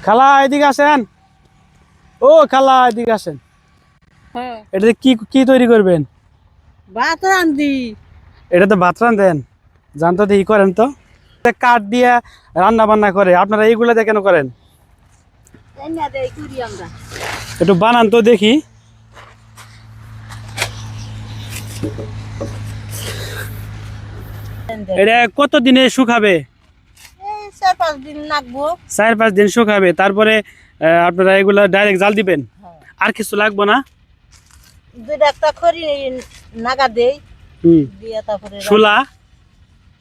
খালা এদিকে আসেন। ও খালা এদিকে আসেন। হ্যাঁ, এটাতে কি কি তৈরি করবেন? ভাত রান্ধি। এটাতে ভাত রান্ধেন? জানতো দেখি করেন তো। কাঠ দিয়ে রান্না বান্না করে, আপনারা এইগুলাতে কেন করেন? এনে দেই করি আমরা। একটু বানান তো দেখি। এটা কত দিনে শুকাবে? এই 4-5 দিন লাগবো। 4-5 দিন শুকাবে, তারপরে আপনারা এগুলা ডাইরেক্ট জাল দিবেন? হ্যাঁ। আর কিছু লাগবে না? দুইটা একটা খড়ি নাগা দেই, হুম। দিয়া তারপরে শুলা?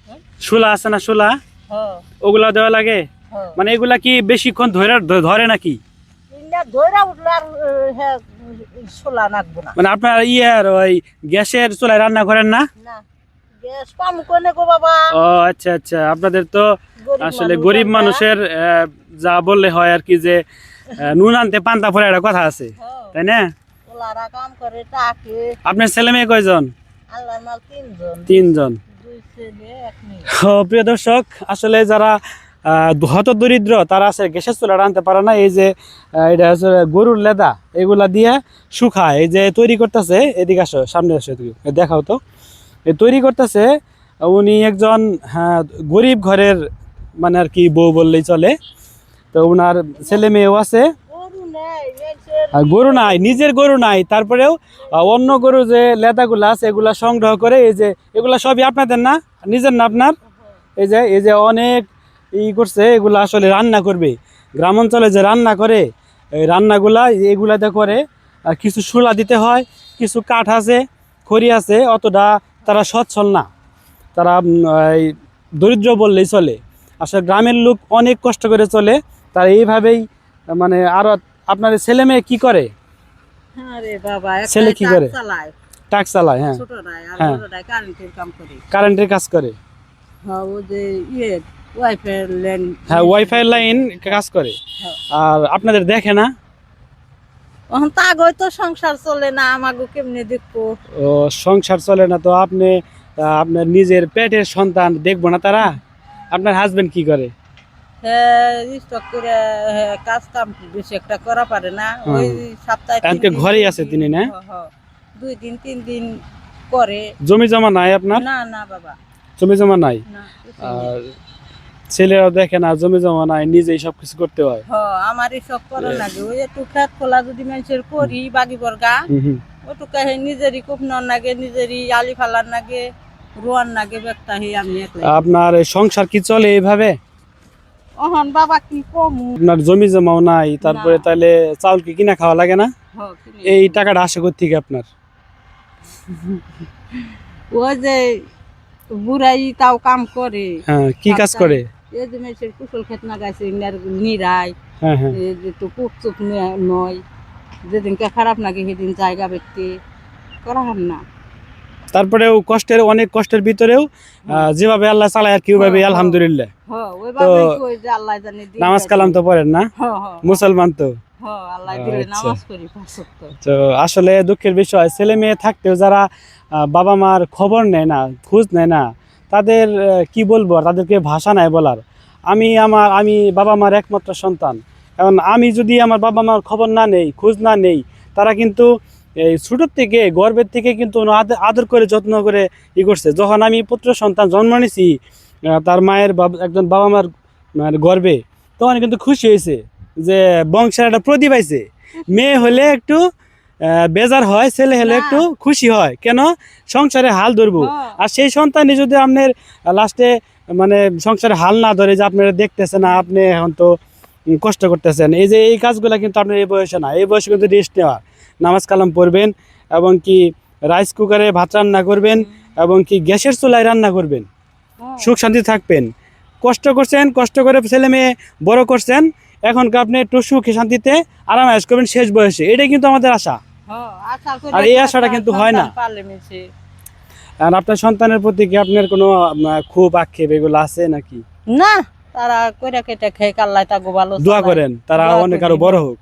হ্যাঁ? শুলা আছে না শুলা? হ্যাঁ, ওগুলা দেওয়া লাগে? হ্যাঁ। মানে এগুলা কি বেশিক্ষণ ধরে নাকি? ইন্না ধইরা উঠলে আর হ্যাঁ ছোলা নাগবো না। মানে আপনার ওই গ্যাসের চুলায় রান্না করেন না? না, গ্যাস পাম কোনে গো বাবা। ও আচ্ছা আচ্ছা, আপনাদের তো আসলে মানুষ গরিব আমরা। মানুষের যা বললে হয় আর কি, যে নুন আনতে পান্তা ফোড়া একটা কথা আছে, হ্যাঁ, তাই না? ওলারা কাম করে টাকে। আপনার ছেলে মেয়ে কয়জন? আল্লাহর মাল 3 জন। 3 জন। 2 ছেলে 1 মেয়ে। প্রিয় দর্শক, আসলে যারা হত দরিদ্র তারা আছে গ্যাসের চুলা রানতে পারে না, এই যে এটা হচ্ছে গরুর লেদা, এগুলা দিয়ে শুকায়। এই যে তৈরি করতেছে, এদিকে আসো, সামনে আসো, দেখাও তো। এই তৈরি করতেছে উনি একজন গরিব ঘরের মানে আর কি বউ বললেই চলে। তো ওনার ছেলে মেয়েও আছে। গরু নাই, মেয়েছের আর গরু নাই, নিজের গরু নাই, তারপরেও অন্য গরু যে লেদাগুলা আছে এগুলা সংগ্রহ করে। এই যে এগুলা সবই আপনাদের না, নিজের না আপনার? এই যে অনেক করছে, এগুলা আসলে রান্না করবে। গ্রাম অঞ্চলে যে রান্না করে, এই রান্নাগুলা এগুলাতে করে। আর কিছু শুলা দিতে হয়, কিছু কাঠ আছে, খড়ি আছে, অতটা তারা সচ্ছল না, তারা এই দরিদ্র বললেই চলে। আসলে গ্রামের লোক অনেক কষ্ট করে চলে, তারা এইভাবেই মানে। আরো আপনার ছেলে মেয়ে কি করে? আরে বাবা, ছেলে কি করে? চালায়, ট্রাক চালায়? হ্যাঁ, ছোটটাই আর হ্যাঁ। বড়টাই কারেন্টের কাম করে। কারেন্টের কাজ করে? হ্যাঁ, ও যে ওয়াইফাই লাইন। হ্যাঁ, ওয়াইফাই লাইন কাজ করে। হ্যাঁ। আর আপনাদের দেখে না? এখন তাগই তো সংসার চলে না, আমাগো কেমনে দেখবো? ও, সংসার চলে না তো আপনি আপনার নিজের পেটের সন্তান দেখবো না তারা? আপনার হাজবেন্ড কি করে? হ্যাঁ, স্টক করে কাজ কাম বেশি একটা করা পারে না। ওই সপ্তাহে এমনকি ঘরেই আছে তিনি না? 2 দিন 3 দিন করে। জমি জমা নাই আপনার? না না বাবা, জমি জমা নাই? না কিছুই নেই। আর ছেলেরাও দেখে না, জমি জমা নাই, নিজেই সবকিছু করতে হয়। আমার সব করা লাগে। ওই একটু খেত খোলা যদি মানুষের করি বাগি বর্গা, ওটুকা হে নিজেরই কুপনার লাগে, নিজেরই আলি ফালার লাগে, রোয়ার লাগে, ব্যক্তা হে আমি একলাই। আপনার এই সংসার কি চলে এইভাবে? ওহন বাবা কি কমু? আপনার জমি জমাও নাই, তারপরে তাহলে চাউল কি কিনা খাওয়া লাগে না? এই টাকাটা আসে কোত্থেকে আপনার? ও যে বুড়াই তাও কাম করে। হ্যাঁ, কি কাজ করে? এই যে মেয়েছের কুশল ক্ষেত না গাছে নিরাই, হ্যাঁ হ্যাঁ। এই যে তো কুক চুপ নয়, যেদিনকে খারাপ লাগে সেদিন জায়গা ব্যক্তি করা হাম না। তারপরেও কষ্টের, অনেক কষ্টের ভিতরেও যেভাবে আল্লাহ চালায় আর কি, ওইভাবে আলহামদুলিল্লাহ। ওইভাবে কই যে আল্লাহ জানে। নামাজ কালাম তো পড়েন না? মুসলমান তো। আল্লাহ দিলে নামাজ পড়ি 5 ওয়াক্ত। তো আসলে দুঃখের বিষয়, ছেলে মেয়ে থাকতেও যারা বাবা মার খবর নেয় না, খোঁজ নেয় না, তাদের কি বলবো, তাদেরকে ভাষা নাই বলার। আমি বাবা মার একমাত্র সন্তান। এখন আমি যদি আমার বাবা মার খবর না নেই, খোঁজ না নেই, তারা কিন্তু এই ছোটোর থেকে, গর্ভের থেকে কিন্তু আদর করে যত্ন করে করছে। যখন আমি পুত্র সন্তান জন্ম নিয়েছি তার মায়ের একজন বাবা মার গর্ভে, তখন কিন্তু খুশি হয়েছে যে বংশের একটা প্রদীপ আইছে। মেয়ে হলে একটু বেজার হয়, ছেলে হলে একটু খুশি হয়। কেন? সংসারে হাল ধরবো। আর সেই সন্তানই যদি আপনার লাস্টে মানে সংসারে হাল না ধরে, যে আপনারা দেখতেছেন না, আপনি এখন তো কষ্ট করতেছেন, এই যে এই কাজগুলো কিন্তু আপনার এই বয়সে না। এই বয়সে কিন্তু রেস্ট নেওয়া, নামাজ কালাম পড়বেন, এবং কি রাইস কুকারে ভাত রান্না করবেন, এবং কি গ্যাসের চুলায় রান্না করবেন, সুখ শান্তি থাকবেন। কষ্ট করছেন, কষ্ট করে ছেলে মেয়ে বড় করছেন, এখন আপনি একটু সুখে শান্তিতে আরাম আয়েশ করবেন শেষ বয়সে। এটাই কিন্তু আমাদের আশা। আর এই আশাটা কিন্তু হয় না। আর আপনার সন্তানের প্রতি কি আপনার কোনো খুব আক্ষেপ এগুলো আছে নাকি? না, তারা কইরা কেটে খেয়ে কাল্লাই তা ভালো দোয়া করেন তারা অনেক আরো বড় হোক।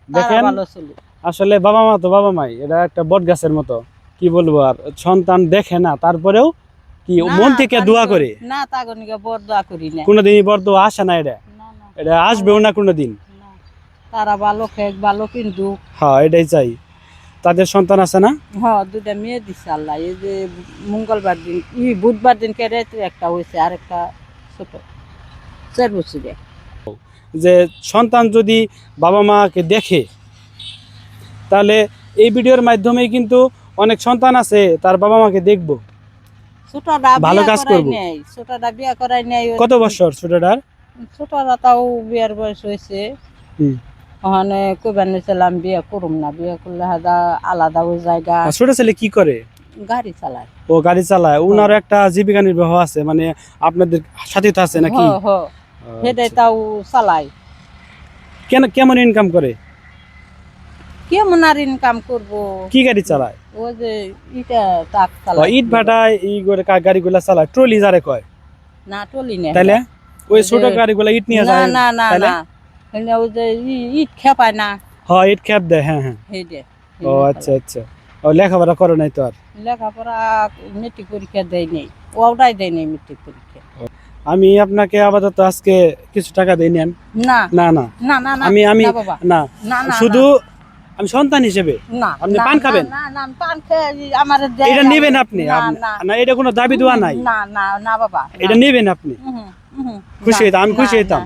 দেখেন, আসলে বাবা মা তো বাবা মাই, এটা একটা বট গাছের মতো। কি বলবো, আর সন্তান দেখে না, তারপরেও কি মন থেকে দোয়া করে। না, তাগনিকে বড় দোয়া করি না, কোনোদিনই বড় দোয়া আসে না। এটা আসবেও না কোনোদিন। তারা ভালো খেক ভালো কিন্তু হ্যাঁ এটাই চাই। তাদের সন্তান আছে না? হ্যাঁ দুটা মেয়ে দিচ্ছে আল্লাহ। এই যে মঙ্গলবার দিন বুধবার দিন কেড়ে একটা হয়েছে, আর একটা ছোট 4 বছরে। যে সন্তান যদি বাবা মাকে দেখে, তাহলে এই ভিডিওর মাধ্যমেই কিন্তু অনেক সন্তান আছে তার বাবা মাকে দেখবো, ছোটটা ভালো বিয়া কাজ করাই করবো। নেই, ছোটটা বিয়া করাই নেই। কত বছর ছোটটার? ছোটরা তাও বিয়ার বয়স হয়েছে। হুম। ওখানে কইবার নিয়েছিলাম বিয়ে করুম না, বিয়ে করলে হাদা আলাদা ওই জায়গা। আর ছোট ছেলে কি করে? গাড়ি চালায়। ও গাড়ি চালায়, উনারও একটা জীবিকা নির্বাহ আছে, মানে আপনাদের সাথে তো আছে নাকি? হেডে তাও চালায়। কেমন ইনকাম করে? কেমন আর ইনকাম করবো? কি গাড়ি চালায়? ও যে ইটা তাক ও, চালায়। ইট ভাটায় এই করে গাড়িগুলা চালায়, ট্রলি যারে কয়। না টলি না। তাইলে ওই ওই ছোট যে- গাড়িগুলা ইট নিয়ে না যায় না না তাইলে? না, এনে ওই যে ইট খেপায় না হ্যাঁ ইট খেপ দেয়, হ্যাঁ হ্যাঁ। হেডে। ও আচ্ছা আচ্ছা। ও লেখাপড়া করে নাই তো আর? লেখাপড়া মেট্রিক পরীক্ষা দেয় নেই, ওটাই দেয় নেই মেট্রিক পরীক্ষা। আমি আপনাকে আপাতত আজকে কিছু টাকা দিয়ে নেন। না না না না না না আমি না বাবা, না, না না শুধু আমি সন্তান হিসেবে। না আপনি না, পান না, খাবেন? না না আমি পান খেয়ে আমার এটা নেবেন আপনি? না এটা কোনো দাবি দেওয়া নাই, না না না বাবা, এটা নেবেন আপনি। খুশি হইতাম, আমি খুশি হইতাম।